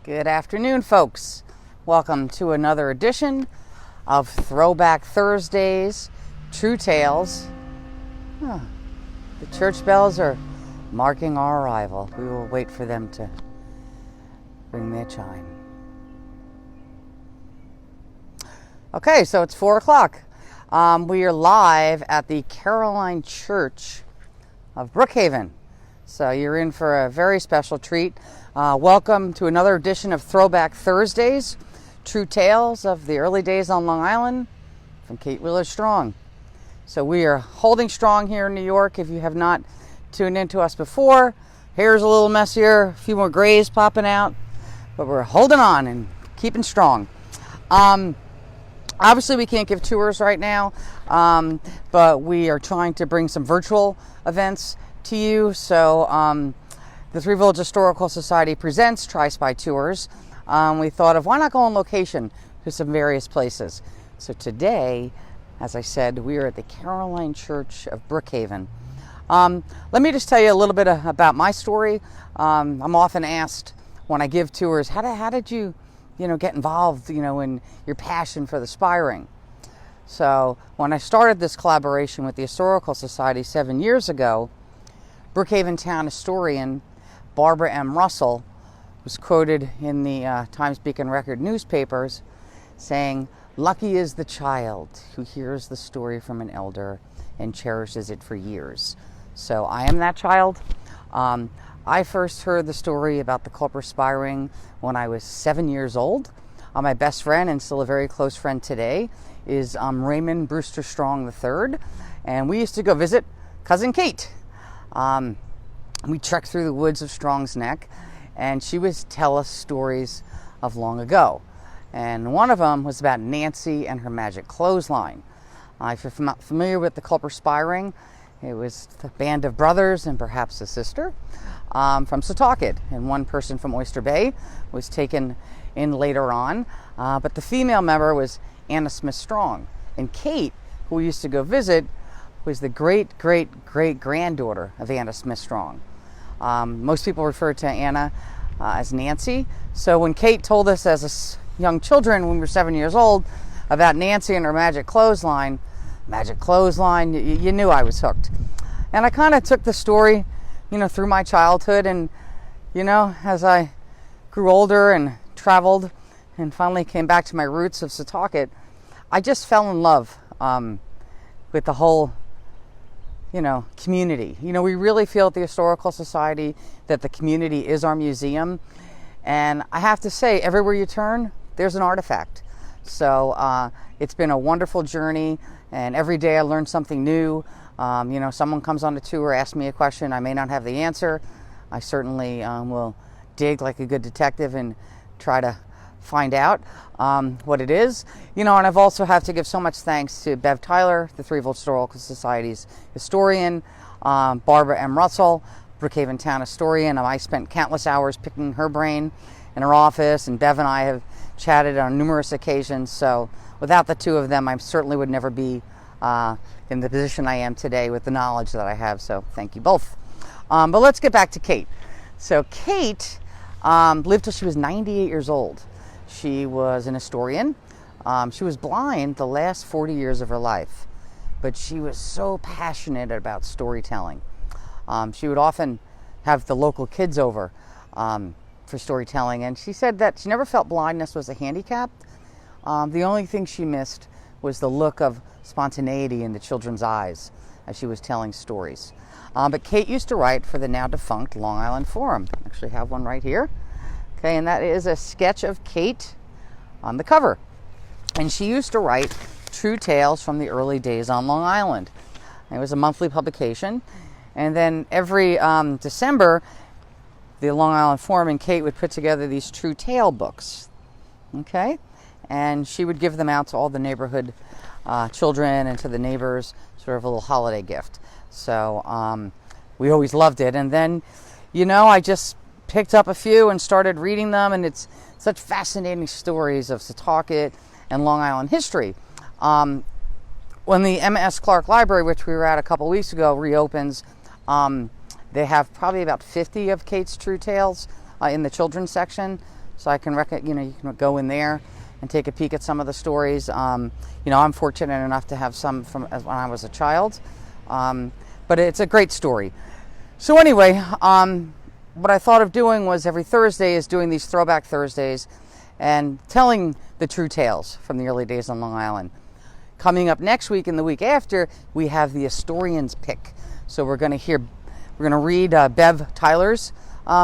Good afternoon, folks. Welcome to another edition of Throwback Thursdays, True Tales. The church bells are marking our arrival. We will wait for them to ring their chime. Okay, so it's 4 o'clock. We are live at the Caroline Church of Brookhaven. So you're in for a very special treat. Welcome to another edition of Throwback Thursdays, True Tales of the Early Days on Long Island from Kate Wheeler Strong. So we are holding strong here in New York. If you have not tuned into us before, hair's a little messier, a few more grays popping out, but we're holding on and keeping strong. Obviously, we can't give tours right now, but we are trying to bring some virtual events to you. So the Three Village Historical Society presents Tri-Spy Tours. We thought of why not go on location to some various places. So today, as I said, we are at the Caroline Church of Brookhaven. Let me just tell you a little bit about my story. I'm often asked when I give tours, how did you get involved, in your passion for the spiring? So when I started this collaboration with the Historical Society 7 years ago, Brookhaven town historian Barbara M. Russell was quoted in the Times-Beacon Record newspapers saying, "Lucky is the child who hears the story from an elder and cherishes it for years." So I am that child. I first heard the story about the copper spiring when I was 7 years old. My best friend, and still a very close friend today, is Raymond Brewster Strong III. And we used to go visit Cousin Kate. We trekked through the woods of Strong's Neck, and she would tell us stories of long ago. And one of them was about Nancy and her magic clothesline. If you're familiar with the copper spiring, it was the band of brothers and perhaps a sister from Setauket, and one person from Oyster Bay was taken in later on. But the female member was Anna Smith Strong. And Kate, who we used to go visit, was the great-great-great-granddaughter of Anna Smith Strong. Most people refer to Anna as Nancy. So when Kate told us as young children when we were 7 years old about Nancy and her magic clothesline, you knew I was hooked. And I kind of took the story, through my childhood, and, as I grew older and traveled and finally came back to my roots of Setauket, I just fell in love with the whole community. We really feel at the Historical Society that the community is our museum. And I have to say, everywhere you turn, there's an artifact. So it's been a wonderful journey, and every day I learn something new. Someone comes on a tour, asks me a question, I may not have the answer. I certainly will dig like a good detective and try to find out what it is. And I've also have to give so much thanks to Bev Tyler, the Three Village Historical Society's historian, Barbara M. Russell, Brookhaven town historian. I spent countless hours picking her brain in her office, and Bev and I have chatted on numerous occasions. So without the two of them, I certainly would never be in the position I am today with the knowledge that I have. So thank you both. But let's get back to Kate. So Kate lived till she was 98 years old. She was an historian. She was blind the last 40 years of her life, but she was so passionate about storytelling. She would often have the local kids over for storytelling, and she said that she never felt blindness was a handicap. The only thing she missed was the look of spontaneity in the children's eyes as she was telling stories. But Kate used to write for the now defunct Long Island Forum. I actually have one right here. Okay, and that is a sketch of Kate on the cover. And she used to write True Tales from the Early Days on Long Island. It was a monthly publication. And then every December, the Long Island Forum and Kate would put together these True Tale books. Okay? And she would give them out to all the neighborhood children and to the neighbors, sort of a little holiday gift. So we always loved it. And then, I just picked up a few and started reading them, and it's such fascinating stories of Setauket and Long Island history. When the M.S. Clark Library, which we were at a couple weeks ago, reopens, they have probably about 50 of Kate's True Tales in the children's section. so I can you can go in there and take a peek at some of the stories. I'm fortunate enough to have some from when I was a child, but it's a great story. So anyway, what I thought of doing was every Thursday is doing these Throwback Thursdays and telling the true tales from the early days on Long Island. Coming up next week and the week after, we have the Historian's Pick. So we're going to read Bev Tyler's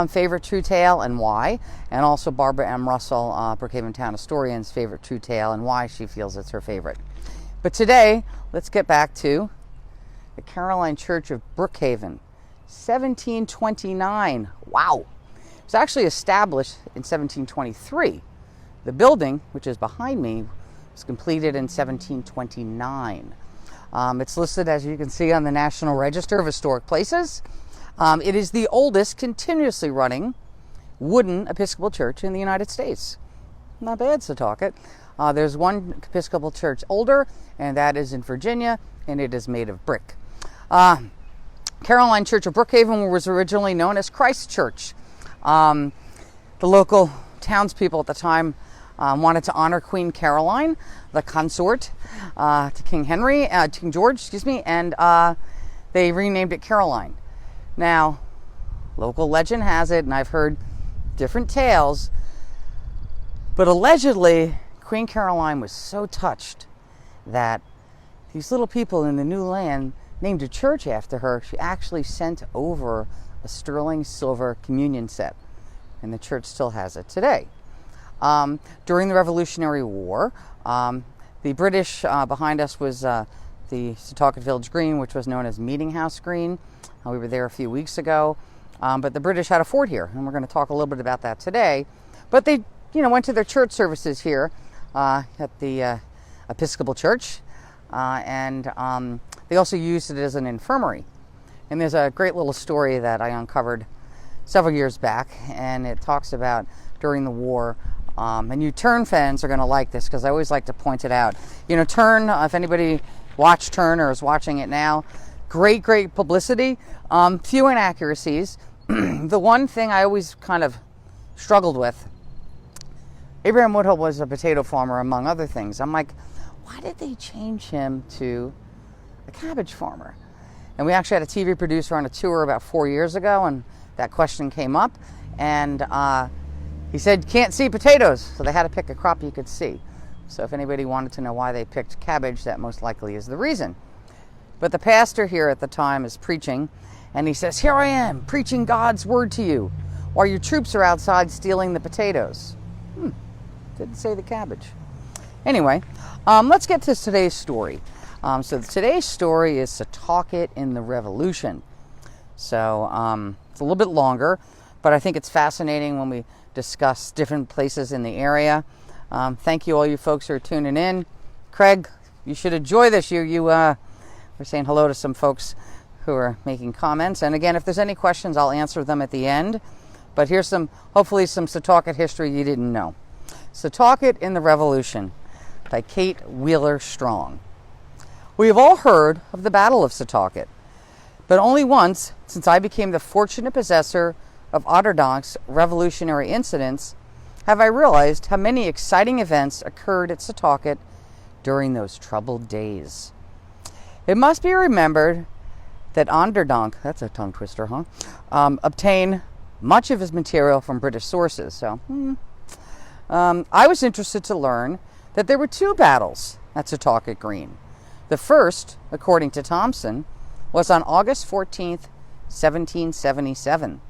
favorite true tale and why, and also Barbara M. Russell, Brookhaven Town Historian's favorite true tale and why she feels it's her favorite. But today, let's get back to the Caroline Church of Brookhaven, 1729. Wow! It was actually established in 1723. The building, which is behind me, was completed in 1729. It's listed, as you can see, on the National Register of Historic Places. It is the oldest continuously running wooden Episcopal church in the United States. Not bad, Setauket. There's one Episcopal church older, and that is in Virginia, and it is made of brick. Caroline Church of Brookhaven was originally known as Christ Church. The local townspeople at the time wanted to honor Queen Caroline, the consort to King George, and they renamed it Caroline. Now, local legend has it, and I've heard different tales, but allegedly Queen Caroline was so touched that these little people in the new land named a church after her. She actually sent over a sterling silver communion set, and the church still has it today. During the Revolutionary War, the British behind us was the Setauket Village Green, which was known as Meeting House Green. We were there a few weeks ago, but the British had a fort here, and we're going to talk a little bit about that today. But they, went to their church services here at the Episcopal Church, and they also used it as an infirmary. And there's a great little story that I uncovered several years back, and it talks about during the war. And you Turn fans are going to like this because I always like to point it out. Turn, if anybody watched Turn or is watching it now, great publicity, few inaccuracies. The one thing I always kind of struggled with, Abraham Woodhull was a potato farmer, among other things. I'm like, why did they change him to a cabbage farmer? And we actually had a TV producer on a tour about 4 years ago, and that question came up, and he said, can't see potatoes, so they had to pick a crop you could see. So if anybody wanted to know why they picked cabbage, that most likely is the reason. But the pastor here at the time is preaching, and he says, here I am, preaching God's word to you, while your troops are outside stealing the potatoes. Didn't say the cabbage. Anyway, let's get to today's story. So today's story is Setauket in the Revolution. So it's a little bit longer, but I think it's fascinating when we discuss different places in the area. Thank you all you folks who are tuning in. Craig, you should enjoy this. We're saying hello to some folks who are making comments. And again, if there's any questions, I'll answer them at the end. But here's hopefully some Setauket history you didn't know. Setauket in the Revolution by Kate Wheeler Strong. We have all heard of the Battle of Setauket, but only once since I became the fortunate possessor of Onderdonk's revolutionary incidents have I realized how many exciting events occurred at Setauket during those troubled days. It must be remembered that Onderdonk, that's a tongue twister, huh? Obtained much of his material from British sources. So, I was interested to learn that there were two battles at Setauket Green. The first, according to Thompson, was on August 14th, 1777.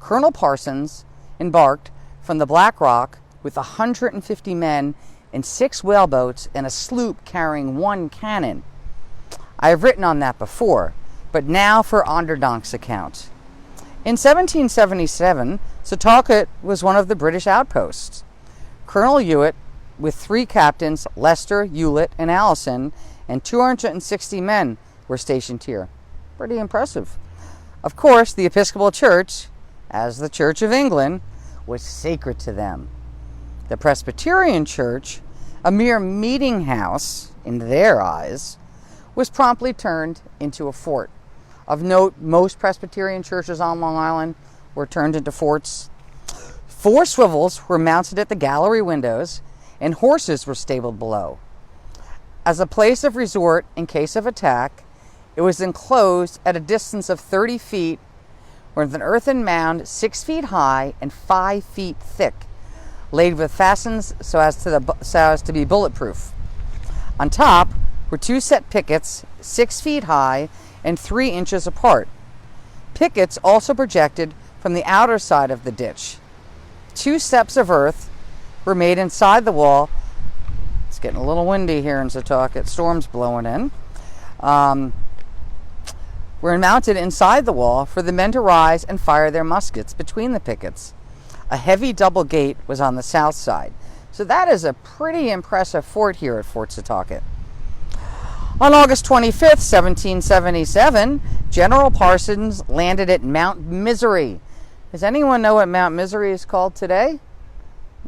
Colonel Parsons embarked from the Black Rock with 150 men in 6 whaleboats and a sloop carrying 1 cannon. I have written on that before, but now for Onderdonk's account. In 1777, Setauket was one of the British outposts. Colonel Hewitt, with 3 captains, Lester, Hewlett, and Allison, and 260 men were stationed here. Pretty impressive. Of course, the Episcopal Church, as the Church of England, was sacred to them. The Presbyterian Church, a mere meeting house in their eyes, was promptly turned into a fort. Of note, most Presbyterian churches on Long Island were turned into forts. 4 swivels were mounted at the gallery windows, and horses were stabled below. As a place of resort in case of attack, it was enclosed at a distance of 30 feet with an earthen mound 6 feet high and 5 feet thick, laid with fastens so as to be bulletproof. On top were 2 set pickets 6 feet high and 3 inches apart. Pickets also projected from the outer side of the ditch. 2 steps of earth were made inside the wall. It's getting a little windy here in Setauket. Storm's blowing in. Were mounted inside the wall for the men to rise and fire their muskets between the pickets. A heavy double gate was on the south side. So that is a pretty impressive fort here at Fort Setauket. On August 25th, 1777, General Parsons landed at Mount Misery. Does anyone know what Mount Misery is called today?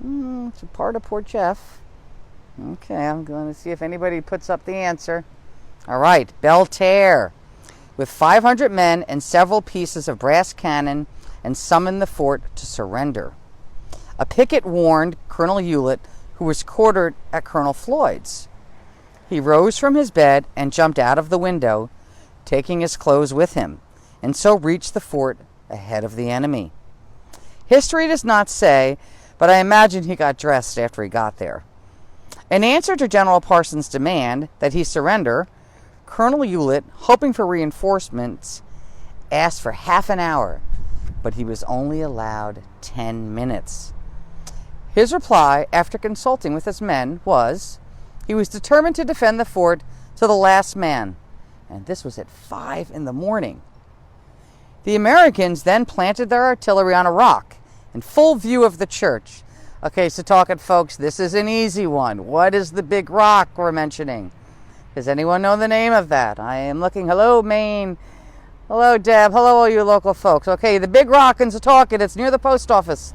It's a part of Port Jeff. Okay, I'm going to see if anybody puts up the answer. All right, Belterre, with 500 men and several pieces of brass cannon, and summoned the fort to surrender. A picket warned Colonel Hewlett, who was quartered at Colonel Floyd's. He rose from his bed and jumped out of the window, taking his clothes with him, and so reached the fort ahead of the enemy. History does not say, but I imagine he got dressed after he got there. In answer to General Parsons' demand that he surrender, Colonel Hewlett, hoping for reinforcements, asked for half an hour, but he was only allowed 10 minutes. His reply, after consulting with his men, was he was determined to defend the fort to the last man, and this was at 5 a.m. The Americans then planted their artillery on a rock in full view of the church. Okay, Setauket folks, this is an easy one. What is the big rock we're mentioning? Does anyone know the name of that? I am looking. Hello, Maine. Hello, Deb. Hello, all you local folks. Okay, the big rock in Setauket. It's near the post office.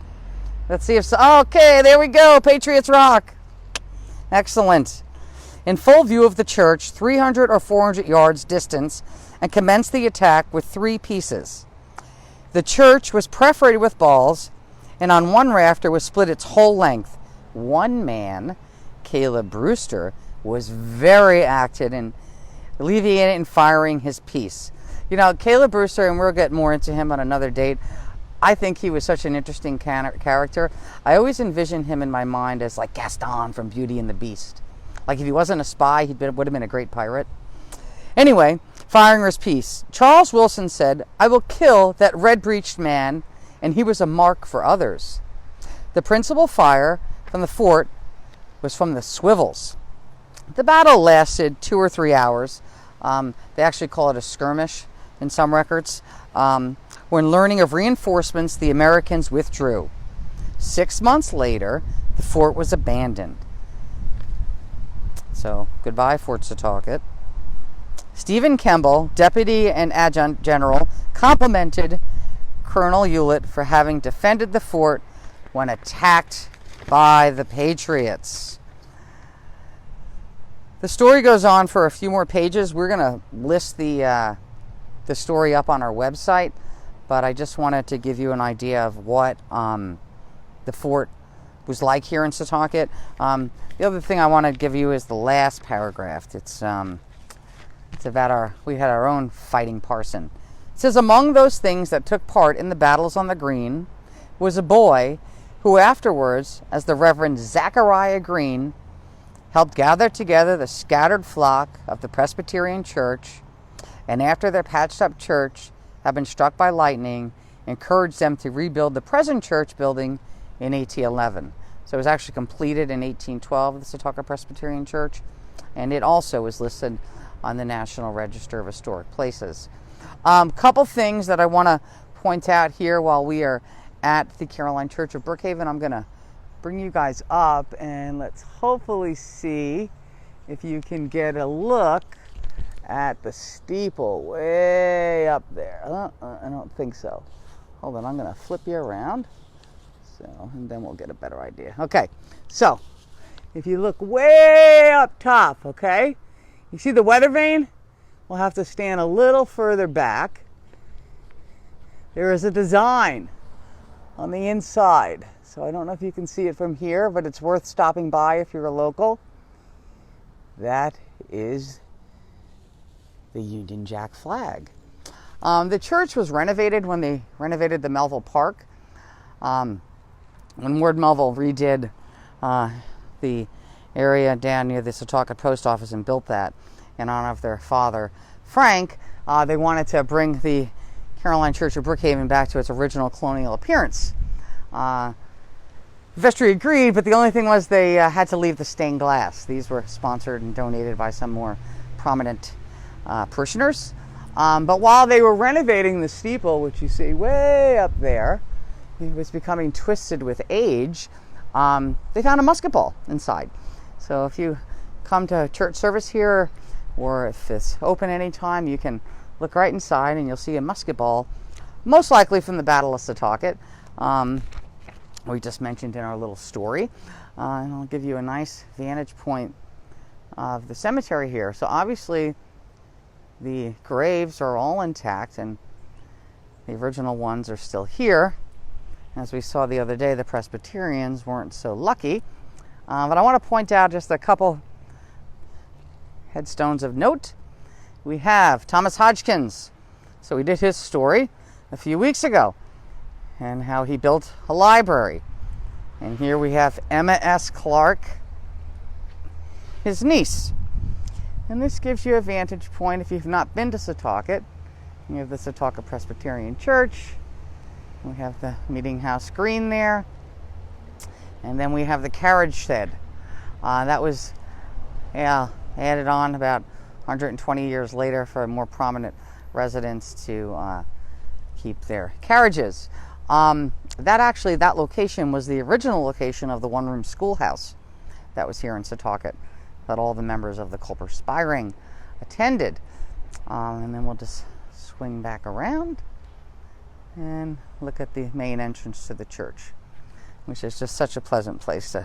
Let's see if... Okay, there we go. Patriots Rock. Excellent. In full view of the church, 300 or 400 yards distance, and commenced the attack with 3 pieces. The church was perforated with balls, and on one rafter was split its whole length. One man, Caleb Brewster, was very active in alleviating and firing his piece. You know, Caleb Brewster, and we'll get more into him on another date, I think he was such an interesting character. I always envisioned him in my mind as like Gaston from Beauty and the Beast. Like if he wasn't a spy, would have been a great pirate. Anyway, firing his piece. Charles Wilson said, "I will kill that red-breeched man," and he was a mark for others. The principal fire from the fort was from the swivels. The battle lasted 2 or 3 hours. They actually call it a skirmish in some records. When learning of reinforcements, the Americans withdrew. 6 months later, the fort was abandoned. So, goodbye, Fort Setauket. Stephen Kemble, Deputy and Adjutant General, complimented Colonel Hewlett for having defended the fort when attacked by the Patriots. The story goes on for a few more pages. We're going to list the story up on our website, but I just wanted to give you an idea of what the fort was like here in Setauket. The other thing I want to give you is the last paragraph. It's about we had our own fighting parson. It says, among those things that took part in the battles on the Green was a boy who afterwards, as the Reverend Zachariah Green, helped gather together the scattered flock of the Presbyterian Church, and after their patched-up church had been struck by lightning, encouraged them to rebuild the present church building in 1811. So it was actually completed in 1812, the Setauket Presbyterian Church, and it also was listed on the National Register of Historic Places. Couple things that I want to point out here while we are at the Caroline Church of Brookhaven. I'm going to bring you guys up, and let's hopefully see if you can get a look at the steeple way up there. I don't think so. Hold on, I'm going to flip you around. So, and then we'll get a better idea. Okay, so if you look way up top, okay, you see the weather vane? We'll have to stand a little further back. There is a design on the inside. So I don't know if you can see it from here, but it's worth stopping by if you're a local. That is the Union Jack flag. The church was renovated when they renovated the Melville Park. When Ward Melville redid the area down near the Setauket post office and built that in honor of their father, Frank, they wanted to bring the Caroline Church of Brookhaven back to its original colonial appearance. Vestry agreed, but the only thing was they had to leave the stained glass. These were sponsored and donated by some more prominent parishioners. But while they were renovating the steeple, which you see way up there, it was becoming twisted with age, they found a musket ball inside. So if you come to church service here, or if it's open anytime, you can look right inside and you'll see a musket ball, most likely from the Battle of Setauket. We just mentioned in our little story. And I'll give you a nice vantage point of the cemetery here. So obviously the graves are all intact and the original ones are still here. As we saw the other day, the Presbyterians weren't so lucky. But I want to point out just a couple headstones of note. We have Thomas Hodgkins. So we did his story a few weeks ago and how he built a library. And here we have Emma S. Clark, his niece. And this gives you a vantage point if you've not been to Setauket. You have the Setauket Presbyterian Church. We have the meeting house green there. And then we have the carriage shed. That was added on about 120 years later for more prominent residents to keep their carriages. That location was the original location of the one-room schoolhouse that was here in Setauket that all the members of the Culper Spiring attended. And then we'll just swing back around and look at the main entrance to the church, which is just such a pleasant place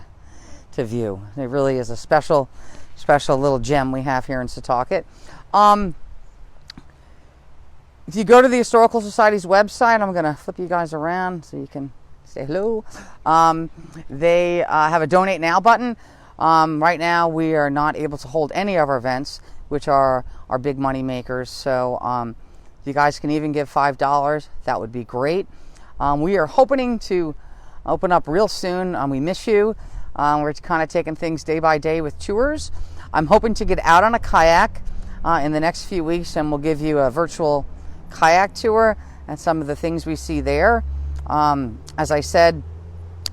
to view. It really is a special little gem we have here in Setauket. If you go to the Historical Society's website, I'm going to flip you guys around so you can say hello. They have a Donate Now button. Right now, we are not able to hold any of our events, which are our big money makers. So you guys can even give $5. That would be great. We are hoping to open up real soon. We miss you. We're kind of taking things day by day with tours. I'm hoping to get out on a kayak in the next few weeks, and we'll give you a virtual kayak tour and some of the things we see there. As I said,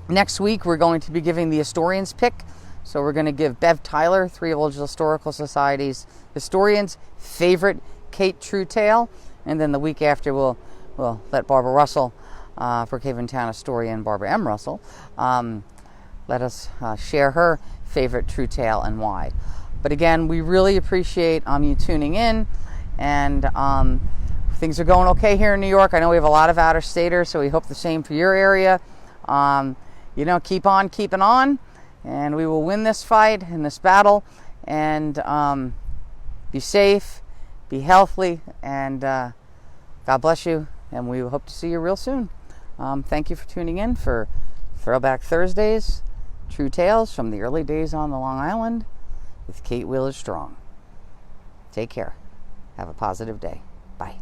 next week we're going to be giving the historians pick. So we're going to give Bev Tyler, Three Village Historical Society's historians' favorite Kate True Tale, and then the week after we'll let Barbara Russell, Brookhaven Town historian Barbara M. Russell, let us share her favorite true tale and why. But again, we really appreciate you tuning in, and things are going okay here in New York. I know we have a lot of out-of-staters, so we hope the same for your area. Keep on keeping on, and we will win this fight and this battle. And be safe, be healthy, and God bless you. And we hope to see you real soon. Thank you for tuning in for Throwback Thursdays, True Tales from the early days on the Long Island with Kate Wheeler Strong. Take care. Have a positive day. Bye.